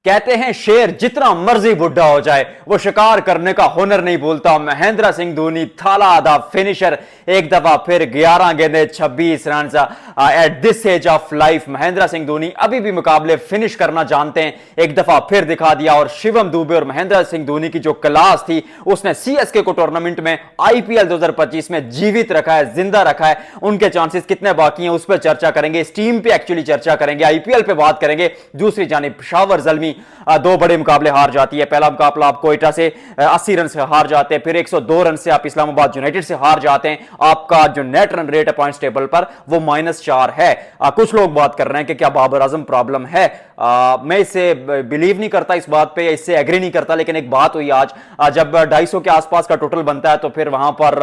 कहते हैं शेर जितना मर्जी बुढ़ा हो जाए वो शिकार करने का हुनर नहीं भूलता। महेंद्र सिंह धोनी थाला आधा फिनिशर, एक दफा फिर 11 गेंदे 26 run at this age of life. Mahendra Singh Dhoni अभी भी मुकाबले फिनिश करना जानते हैं, एक दफा फिर दिखा दिया। और शिवम दुबे और महेंद्र सिंह धोनी की जो क्लास थी उसने सीएसके को टूर्नामेंट में आईपीएल 2025 में जीवित रखा है, जिंदा रखा है। उनके चांसेस कितने बाकी हैं उस पर चर्चा करेंगे, इस टीम पे एक्चुअली चर्चा करेंगे, आईपीएल पे बात करेंगे। दूसरी जानिब पेशावर ज़ल्मी दो बड़े मुकाबले हार जाती है। पहला मुकाबला आप कोयटा से 80 रन से हार जाते हैं, फिर 102 रन से आप इस्लामाबाद यूनाइटेड से हार जाते हैं। आपका जो नेट रन रेट है पॉइंट्स टेबल पर वो -4 है। कुछ लोग बात कर रहे हैं कि क्या बाबर आजम प्रॉब्लम है। मैं इससे बिलीव नहीं करता, इस बात पे इससे एग्री नहीं करता। लेकिन एक बात हुई आज, जब 250 के आसपास का टोटल बनता है तो फिर वहां पर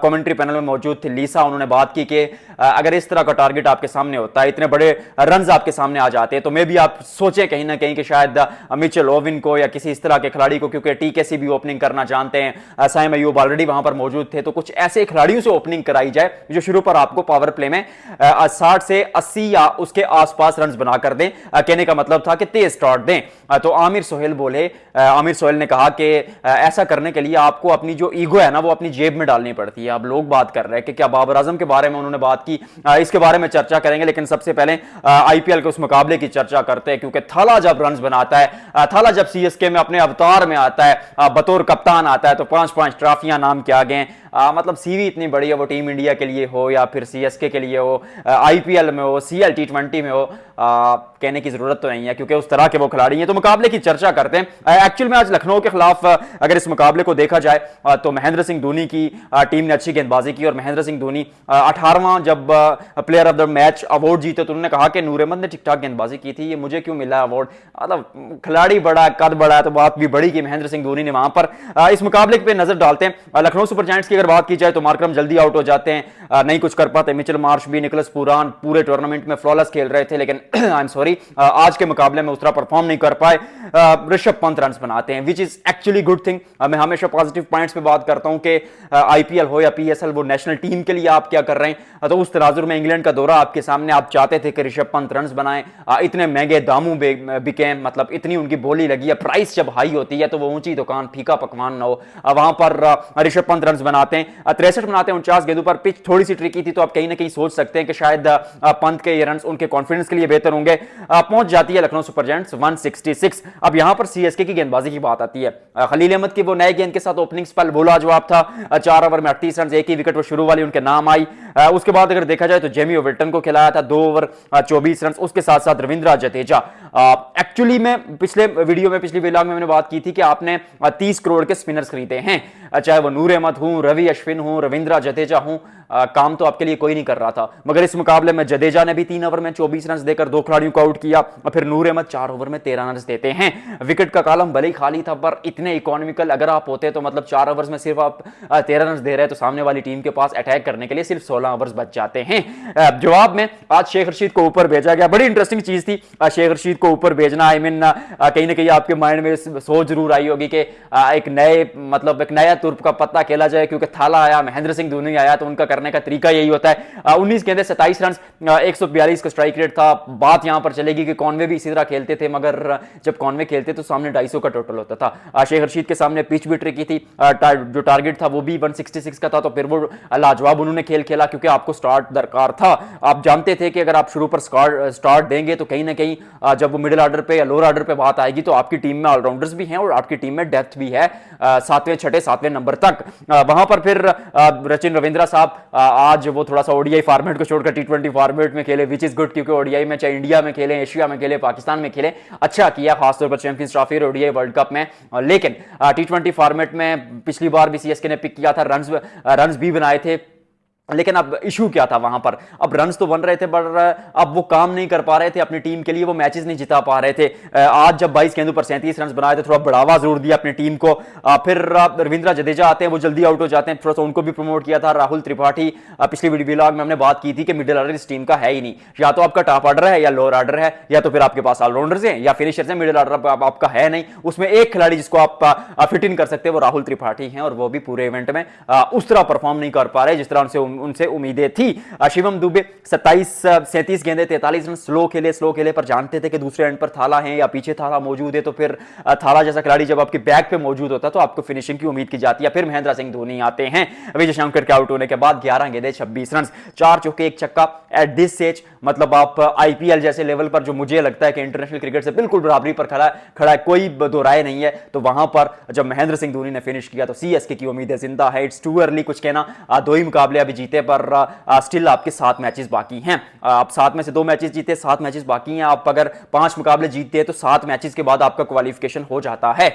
कमेंट्री पैनल में मौजूद थी लीसा, उन्होंने बात की कि अगर इस तरह का टारगेट आपके सामने होता है, इतने बड़े रन आपके सामने आ जाते हैं, तो मे भी आप सोचे कहीं ना कहीं कि शायद मिचेल ओवन को या किसी इस तरह के खिलाड़ी को, क्योंकि टीकेसी भी ओपनिंग करना जानते हैं, साइम अयूब ऑलरेडी वहां पर मौजूद थे, तो कुछ ऐसे खिलाड़ियों से ओपनिंग कराई जाए जो शुरू पर आपको पावर प्ले में 60 से 80 या उसके आसपास रन बना कर दें। कहने का मतलब था कि तेज स्टार्ट दें। तो आमिर सोहेल बोले, आमिर सोहेल ने कहा कि ऐसा करने के लिए आपको अपनी जो ईगो है ना वो अपनी जेब में डालनी पड़ती है। अब लोग बात कर रहे हैं कि क्या बाबर आजम के बारे में उन्होंने बात की, इसके बारे में चर्चा करेंगे। लेकिन सबसे पहले आईपीएल के उस मुकाबले की चर्चा करते हैं, क्योंकि थाला जब रन बनाता है, थाला जब सीएसके में अपने अवतार में आता है, बतौर कप्तान आता है, तो 5-5 ट्रॉफियां नाम के आगे हैं। मतलब सीवी इतनी बड़ी है, वो टीम इंडिया के लिए हो या फिर सीएसके के लिए हो, आईपीएल में हो, सीएल T20 में हो, कहने की जरूरत तो नहीं है क्योंकि उस तरह के वो खिलाड़ी हैं। तो मुकाबले की चर्चा करते हैं। एक्चुअल में आज लखनऊ के खिलाफ अगर इस मुकाबले को देखा जाए तो महेंद्र सिंह धोनी की टीम ने अच्छी गेंदबाजी की और महेंद्र सिंह धोनी 18वां जब player of the match award जीते तो उन्होंने कहा कि नूर अहमद ने ठीक ठाक गेंदबाजी की थी, ये मुझे क्यों मिला अवार्ड। मतलब खिलाड़ी बड़ा है, कद बड़ा है, तो बात भी बड़ी की महेंद्र सिंह धोनी ने वहां पर। इस मुकाबले पे नजर डालते हैं। लखनऊ सुपर जायंट्स की अगर बात की जाए तो मार्करम जल्दी आउट हो जाते हैं, नहीं कुछ कर पाते। मिचेल मार्श भी, निकोलस पुरान पूरे टूर्नामेंट में फ्लॉलेस खेल रहे थे, लेकिन आई एम सॉरी आज के मुकाबले में उस तरह परफॉर्म नहीं कर पाए। ऋषभ पंत रन बनाते हैं, which is actually good thing. मैं हमेशा पॉजिटिव पॉइंट्स पे बात करता हूं कि आईपीएल हो या पीएसएल, वो नेशनल टीम के लिए आप क्या कर रहे हैं। तो उस तनाजुर में इंग्लैंड का दौरा आपके सामने, आप चाहते थे कि ऋषभ पंत रन बनाएं, इतने महंगे दामों बिके, मतलब इतनी उनकी बोली लगी है। प्राइस जब हाई होती है तो वो ऊंची दुकान फीका पकवान ना हो। वहां पर ऋषभ पंत रन बनाते हैं, 63 बनाते हैं 49 गेंदों पर। पिच थोड़ी सी ट्रिकी थी, तो आप कहीं ना कहीं सोच सकते हैं कि शायद पंत के ये रन उनके कॉन्फिडेंस के लिए बेहतर होंगे। पहुंच जाती है लखनऊ सुपर जायंट्स 166। अब यहां पर सीएसके की गेंदबाजी की बात आती है। खलील अहमद की वो नए गेंद के साथ ओपनिंग स्पेल बोला जवाब था, 4 ओवर में 38 रन, एक ही विकेट वो शुरू वाली उनके नाम आई। उसके बाद अगर देखा जाए तो जेमी ओविल्टन को खिलाया था 2 ओवर 24 रन, उसके साथ साथ रविंद्र जडेजा। एक्चुअली में पिछले वीडियो में, पिछली व्लॉग में मैंने बात की थी कि आपने 30 करोड़ के स्पिनर्स खरीदे हैं, चाहे वो नूर अहमद हूं, रवि अश्विन हूं, रविंद्र जडेजा हूं, काम तो आपके लिए कोई नहीं कर रहा था। मगर इस मुकाबले में जडेजा ने भी 3 ओवर में 24 रन देकर 2 खिलाड़ियों को आउट किया, और फिर नूर अहमद 4 ओवर में 13 रन देते हैं। विकेट का कॉलम भले ही खाली था, पर इतने इकोनॉमिकल अगर आप होते तो मतलब 4 ओवर्स में सिर्फ आप 13 रन दे रहे हैं, तो सामने वाली टीम के पास अटैक करने के लिए सिर्फ 16 ओवर्स बच जाते हैं। जवाब में आज शेख रशीद को ऊपर भेजा गया, बड़ी इंटरेस्टिंग चीज थी शेख रशीद को ऊपर भेजना। आई मीन कहीं ना कहीं आपके माइंड में सोच जरूर आई होगी कि एक नए मतलब एक नया तुर्प का पत्ता खेला जाए, क्योंकि थाला आया, महेंद्र सिंह धोनी आया, तो उनका करने का तरीका यही होता है। 19 गेंदे 27 रन, 142 का स्ट्राइक रेट था। बात यहां पर चलेगी कि कॉनवे भी इसी तरह खेलते थे, मगर जब कॉनवे खेलते तो सामने 250 का टोटल होता था। शेख रशीद के सामने पिच भी ट्रिकी थी, जो टारगेट था वो भी 166 का था, तो फिर वो लाजवाब उन्होंने खेल खेला, क्योंकि आपको स्टार्ट दरकार था। आप जानते थे कि अगर आप शुरू पर स्टार्ट देंगे तो कहीं ना कहीं जब वो मिडिल ऑर्डर पे या लोअर ऑर्डर पे बात आएगी तो आपकी टीम में ऑलराउंडर्स भी हैं और आपकी टीम में डेप्थ भी है 7वें 6ठे 7वें नंबर तक। वहां पर फिर रचिन रविंद्रा साहब आज वो थोड़ा सा ओडीआई फॉर्मेट को छोड़कर T20 फॉर्मेट में खेले, विच इज गुड, क्योंकि ओडीआई में चाहे इंडिया में खेले, एशिया में खेले, पाकिस्तान में खेले, अच्छा किया, खासतौर पर चैंपियंस ट्रॉफी और ओडीआई वर्ल्ड कप में। लेकिन T20 फॉर्मेट में पिछली बार भी सीएसके ने पिक किया था, रन्स भी बनाए थे, लेकिन अब इशू क्या था वहां पर। अब रन्स तो बन रहे थे, पर अब वो काम नहीं कर पा रहे थे अपनी टीम के लिए, वो मैचेस नहीं जिता पा रहे थे। आज जब 22 गेंदों पर 37 रन बनाए थे, थोड़ा बढ़ावा जरूर दिया अपनी टीम को। फिर रविंद्र जडेजा आते हैं, वो जल्दी आउट हो जाते हैं, थोड़ा सा उनको भी प्रमोट किया था। राहुल त्रिपाठी, पिछली व्लॉग में हमने बात की थी कि मिडिल ऑर्डर इस टीम का है ही नहीं, या तो आपका टॉप ऑर्डर है या लोअर ऑर्डर है, या तो फिर आपके पास ऑलराउंडर्स हैं या फिनिशर्स हैं। मिडिल ऑर्डर आपका है नहीं, उसमें एक खिलाड़ी जिसको आप फिट इन कर सकते हैं वो राहुल त्रिपाठी हैं, और वो भी पूरे इवेंट में उस तरह परफॉर्म नहीं कर पा रहे जिस तरह उनसे उनसे उम्मीदें थी। शिवम दुबे 37 गेंदे 43 रन, स्लो खेले पर जानते थे कि दूसरे एंड पर थाला है या पीछे थाला मौजूद है, तो फिर थाला जैसा खिलाड़ी जब आपके बैक पे मौजूद होता है तो आपको फिनिशिंग की उम्मीद की जाती है। फिर महेंद्र सिंह धोनी आते हैं विजय शंकर के आउट होने के बाद, 11 गेंदे 26 रन, 4 चौके 1 छक्का। एट दिस एज मतलब आप आईपीएल जैसे लेवल पर जो मुझे लगता है कि इंटरनेशनल क्रिकेट से बिल्कुल बराबरी पर खड़ा है, कोई दो राय नहीं है, तो वहां पर जब महेंद्र सिंह धोनी ने फिनिश किया तो सीएसके की उम्मीदें जिंदा है। इट्स टू अर्ली कुछ कहना, 2 ही मुकाबले अभी जीते पर स्टिल आपके 7 मैचेस बाकी हैं। आप 7 में से 2 मैचेस जीते, 7 मैचेस बाकी हैं। आप अगर 5 मुकाबले जीतते हैं तो 7 मैचेस के बाद आपका क्वालिफिकेशन हो जाता है।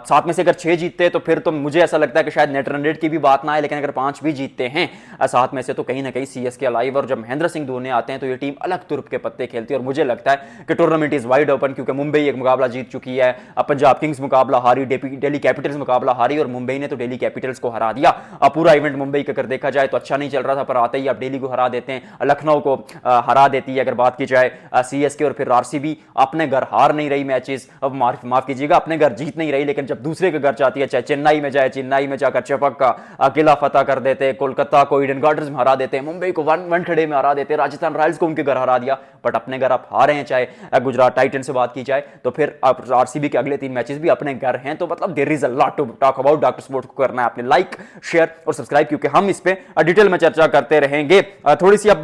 7 में से अगर 6 जीतते हैं तो फिर तो मुझे ऐसा लगता है कि शायद नेट रन रेट की भी बात ना आए, लेकिन अगर 5 भी जीतते हैं 7 में से तो कहीं ना कहीं सीएसके अलाइव। और जब महेंद्र सिंह धोनी आते हैं तो ये टीम अलग तुर्क के पत्ते खेलती है और मुझे लगता है कि टूर्नामेंट इज वाइड ओपन, क्योंकि मुंबई एक मुकाबला जीत चुकी है, पंजाब किंग्स मुकाबला हारी, दिल्ली कैपिटल्स मुकाबला हारी और मुंबई ने तो दिल्ली कैपिटल्स को हरा दिया। पूरा इवेंट मुंबई का अगर देखा जाए तो अच्छा नहीं चल रहा था, पर आते ही आप दिल्ली को हरा देते हैं, लखनऊ को हरा देती है। अगर बात की जाए सीएसके और फिर आरसीबी अपने घर हार नहीं रही मैचेस, अब माफ कीजिएगा अपने घर जीत नहीं रही, लेकिन जब दूसरे के घर जाती है, चाहे चेन्नई में जाए, चेन्नई में जाकर चपक का अकेला फतह कर देते, कोलकाता को ईडन गार्डन्स में हरा देते, मुंबई को वन खड़े में हरा देते, राजस्थान रॉयल्स को उनके घर हरा दिया, बट अपने घर आप हारे हैं। चाहे गुजरात टाइटन से बात की जाए तो फिर आरसीबी के अगले 3 मैचेस भी अपने घर हैं, तो मतलब there is a lot to talk about. Doctor sports को करना है आपने लाइक, शेयर और सब्सक्राइब, क्योंकि हम इस पे डिटेल में चर्चा करते रहेंगे। थोड़ी सी अब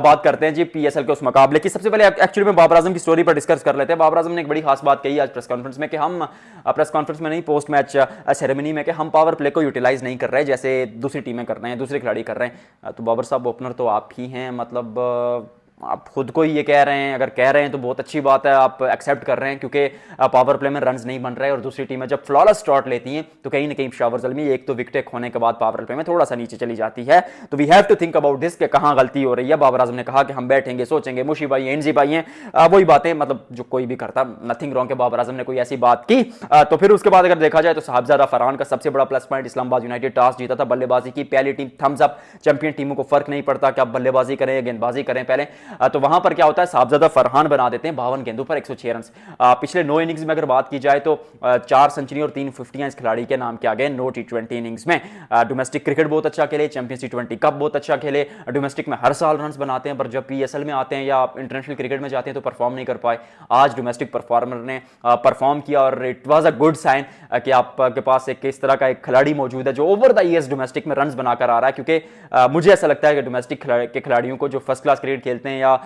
बात करते हैं जी पीएसएल के उस मुकाबले की। सबसे पहले एक्चुअली में बाबर आजम की स्टोरी पर डिस्कस कर लेते हैं। बाबर आजम ने एक बड़ी खास बात कही आज प्रेस कॉन्फ्रेंस में कि हम प्रेस कॉन्फ्रेंस में नहीं, पोस्ट मैच सेरेमनी में, कि हम पावर प्ले को यूटिलाइज नहीं कर रहे जैसे दूसरी टीमें कर रहे हैं, दूसरे खिलाड़ी कर रहे हैं। तो बाबर साहब ओपनर तो आप ही हैं, मतलब आप खुद को ही ये कह रहे हैं, अगर कह रहे हैं तो बहुत अच्छी बात है, आप एक्सेप्ट कर रहे हैं, क्योंकि पावर प्ले में रन्स नहीं बन रहे और दूसरी टीमें जब फ्लॉलेस स्टार्ट लेती हैं तो कहीं ना कहीं शावर जल्मी एक तो विकेट खोने के बाद पावर प्ले में थोड़ा सा नीचे चली जाती है। तो we have to think about this कि कहां गलती हो रही है। बाबर आजम ने कहा कि हम बैठेंगे, सोचेंगे, मुशी भाई हैं, एनजी भाई हैं, वही बातें, मतलब जो कोई भी करता, नथिंग रॉन्ग के बाबर आजम ने कोई ऐसी बात की। तो फिर उसके बाद अगर देखा जाए तो साहबजादा फरहान का सबसे बड़ा plus point, Islamabad United toss जीता था, बल्लेबाजी की, पहली टीम थम्स अप। चैंपियन टीमों को फर्क नहीं पड़ता कि आप बल्लेबाजी करें या गेंदबाजी करें पहले, तो वहां पर क्या होता है, साहबजादा फरहान बना देते हैं 52 गेंदों पर 106 रन। पिछले 9 इनिंग्स में अगर बात की जाए तो 4 सेंचुरी और 3 फिफ्टियां इस खिलाड़ी के नाम के आ गए 9 टी20 इनिंग्स में। डोमेस्टिक क्रिकेट बहुत अच्छा खेले, चैंपियंस टी20 कप बहुत अच्छा खेले, डोमेस्टिक में हर साल रन बनाते हैं, पर जब पीएसएल में आते हैं या इंटरनेशनल क्रिकेट में जाते हैं तो परफॉर्म नहीं कर पाए। आज डोमेस्टिक परफॉर्मर ने परफॉर्म किया और it was a good sign कि आपके पास एक इस तरह का एक खिलाड़ी मौजूद है जो ओवर द ईयर्स डोमेस्टिक में रन बनाकर आ रहा है। क्योंकि मुझे ऐसा लगता है कि डोमेस्टिक के खिलाड़ियों को जो फर्स्ट क्लास क्रिकेट खेलते हैं या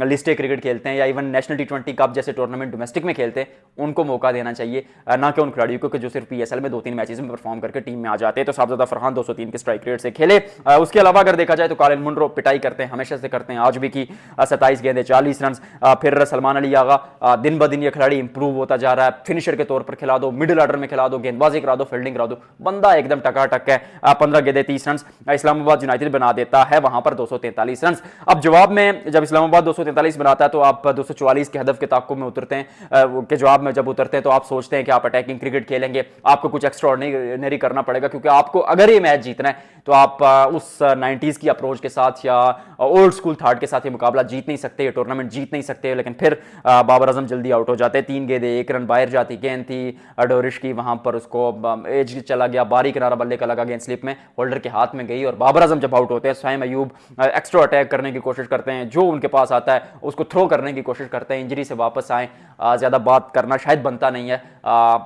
लिस्टे क्रिकेट खेलते हैं या इवन नेशनल टी20 कप जैसे टूर्नामेंट डोमेस्टिक में खेलते हैं, उनको मौका देना चाहिए, ना कि उन खिलाड़ियों को जो सिर्फ पीएसएल में 2-3 मैचेस में परफॉर्म करके टीम में आ जाते हैं। तो साहबजादा फरहान 203 के स्ट्राइक रेट से खेले। उसके अलावा अगर देखा जाए तो कॉलिन मुनरो पिटाई करते हैं, हमेशा से करते हैं, आज भी की, 27 गेंदे 40 रन। फिर सलमान अली आगा, दिन ब दिन ये खिलाड़ी इंप्रूव होता जा रहा है, फिनिशर के तौर पर खिला दो, मिडिल ऑर्डर में खिला दो, गेंदबाजी करा दो, फील्डिंग करा दो, बंदा एकदम टकाटक है। 15 गेंदे 30 रन इस्लामाबाद यूनाइटेड बना देता है, वहां पर 243 रन। अब जवाब में जब इस्लामाबाद 243 बनाता है तो आप 244 के हदफ के ताक़ुब में उतरते हैं, के जवाब में जब उतरते हैं तो आप सोचते हैं कि आप अटैकिंग क्रिकेट खेलेंगे, आपको कुछ एक्स्ट्राऑर्डिनरी करना पड़ेगा, क्योंकि आपको अगर ये मैच जीतना है तो आप उस 90s की अप्रोच के साथ या ओल्ड स्कूल थॉट के साथ ये मुकाबला जीत नहीं सकते, ये टूर्नामेंट जीत नहीं सकते। लेकिन फिर बाबर आजम जल्दी आउट हो जाते हैं, 3 गेंदे 1 रन, बाहर जाती गेंद थी डोरिश की, वहां पर उसको एज चला गया, बारी किनारा बल्ले का लगा, गेंद स्लिप में होल्डर के हाथ में गई और बाबर आजम जब आउट होते हैं, साइम अयूब एक्स्ट्रा अटैक करने की कोशिश करते हैं, जो उनके पास आता है उसको थ्रो करने की कोशिश करते हैं, इंजरी से वापस आए। ज्यादा बात करना शायद बनता नहीं है,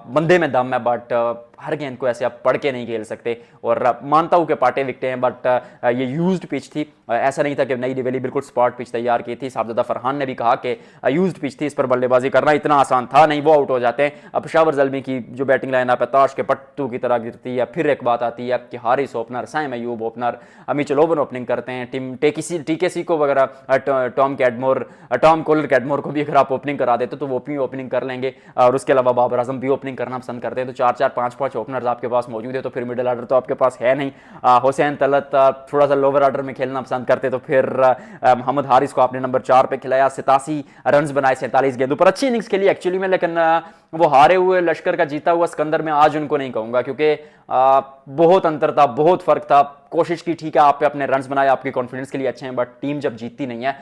बंदे में दम है, बट हर गेंद को ऐसे आप पढ़ के नहीं खेल सकते। और मानता हूं कि पाटे विकटे हैं, बट ये यूज्ड पिच थी, ऐसा नहीं था कि नई दिवेली बिल्कुल स्पॉट पिच तैयार की थी। साहबजादा फरहान ने भी कहा कि यूज्ड पिच थी, इस पर बल्लेबाजी करना इतना आसान था नहीं, वो आउट हो जाते हैं। अब शावर जल्मी की जो बैटिंग लाइन आप ताश के पट्टू की तरह गिरती है। फिर एक बात आती है कि Haris opener, Saim Ayub opener, Mitchell Owen opening करते हैं, टीम टीकेसी को वगैरह, टॉम कोलर कैडमोर को भी अगर आप ओपनिंग करा देते तो वो भी ओपनिंग कर लेंगे, और उसके अलावा बाबर आजम भी ओपनिंग करना पसंद करते हैं। तो 4-4, 5-5 ओपनर्स आपके पास मौजूद है, तो फिर मिडिल ऑर्डर तो आपके पास है नहीं। हुसैन तलत थोड़ा सा लोअर ऑर्डर में खेलना पसंद करते, तो फिर मोहम्मद हारिस को आपने नंबर 4 पे खिलाया, 87 रन बनाए 47 गेंदों पर, अच्छी इनिंग्स खेली एक्चुअली में। लेकिन वो हारे हुए लश्कर का जीता हुआ सिकंदर में आज उनको नहीं कहूंगा, क्योंकि बहुत अंतर था, बहुत फर्क था। कोशिश की, ठीक है, आप पे अपने रन बनाए, आपके कॉन्फिडेंस के लिए अच्छे हैं, बट टीम जब जीतती नहीं है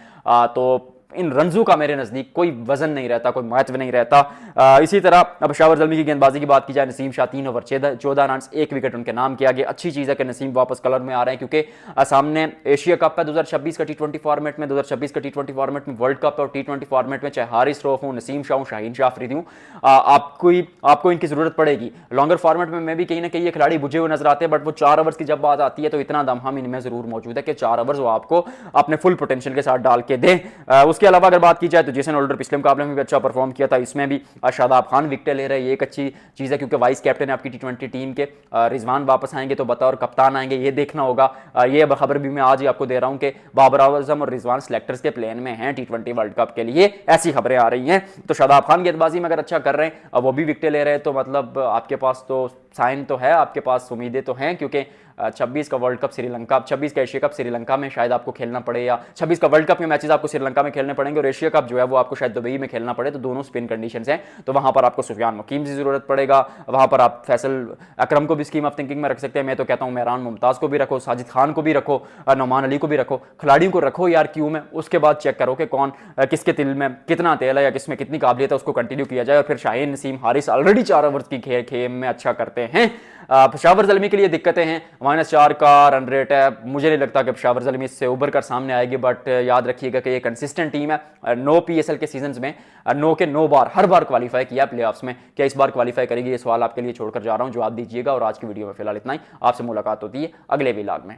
तो इन रंजों का मेरे नजदीक कोई वजन नहीं रहता, कोई महत्व नहीं रहता। इसी तरह अब पेशावर ज़ल्मी की गेंदबाजी की बात की जाए, Naseem Shah 3 over 14 run, 1 wicket उनके नाम किया गया। अच्छी चीज़ है कि नसीम वापस कलर में आ रहे हैं, क्योंकि सामने एशिया कप है 2026 का T20 फॉर्मेट में, 2026 का T20 फॉर्मेट में, वर्ल्ड कप और T20 फॉर्मेट में, चाहे हारिस रऊफ हूँ, नसीम शाह हूँ, शाहीन शाह अफरीदी हूँ, आपको इनकी जरूरत पड़ेगी। लॉन्गर फॉर्मेट में भी कहीं ना कहीं ये खिलाड़ी बुझे हुए नजर आते हैं, बट वो 4 ओवर्स की जब बात आती है तो इतना दम हम इनमें जरूर मौजूद है कि 4 ओवर्स वो आपको अपने फुल पोटेंशियल के साथ डाल के दें। उसके अलावा अगर बात की जाए तो जेसन होल्डर पिछले मुकाबले में भी अच्छा परफॉर्म किया था, इसमें भी शादाब खान विकेट ले रहे हैं, ये एक अच्छी चीज़ है, क्योंकि वाइस कैप्टन है आपकी T20 टीम के। रिजवान वापस आएंगे तो बतौर कप्तान आएंगे, ये देखना होगा। ये खबर भी मैं आज ही आपको दे रहा हूं कि बाबर आजम और रिजवान सिलेक्टर्स के प्लान में हैं T20 वर्ल्ड कप के लिए, ऐसी खबरें आ रही हैं। तो शादाब खान गेंदबाजी में अगर अच्छा कर रहे हैं, वो भी विकेट ले रहे हैं, तो मतलब आपके पास तो साइन तो है, आपके पास उम्मीदें तो हैं, क्योंकि 26 का वर्ल्ड कप श्रीलंका, 26 का एशिया कप श्रीलंका में शायद आपको खेलना पड़े, या 26 का वर्ल्ड कप में मैचेस आपको श्रीलंका में खेलने पड़ेंगे, और एशिया कप जो है वो आपको शायद दुबई में खेलना पड़े, तो दोनों स्पिन कंडीशंस हैं। तो वहां पर आपको सुफियान मुकीम की जरूरत पड़ेगा, वहां पर आप फैसल अकरम को भी स्कीम ऑफ थिंकिंग में रख सकते हैं। मैं तो कहता हूं मेहरान मुमताज को भी रखो, साजिद खान को भी रखो, नौमान अली को भी रखो, खिलाड़ियों को रखो यार क्यों में, उसके बाद चेक करो कि कौन किसके दिल में कितना तेल है या किसमें कितनी काबिलियत है, उसको कंटिन्यू किया जाए। और फिर शाहीन, नसीम, हारिस ऑलरेडी 4 ओवर्स की खेम में अच्छा करते हैं। पेशावर ज़ल्मी के लिए दिक्कतें हैं, -4 का रन रेट है, मुझे नहीं लगता कि पेशावर ज़ल्मी इससे उभर कर सामने आएगी, बट याद रखिएगा कि ये कंसिस्टेंट टीम है। 9 PSL के सीजन में 9 के 9 बार हर बार क्वालिफाई किया प्लेऑफ्स में, क्या इस बार क्वालिफाई करेगी, ये सवाल आपके लिए छोड़कर जा रहा हूं, जवाब दीजिएगा। और आज की वीडियो में फिलहाल इतना ही, आपसे मुलाकात होती है अगले व्लॉग में।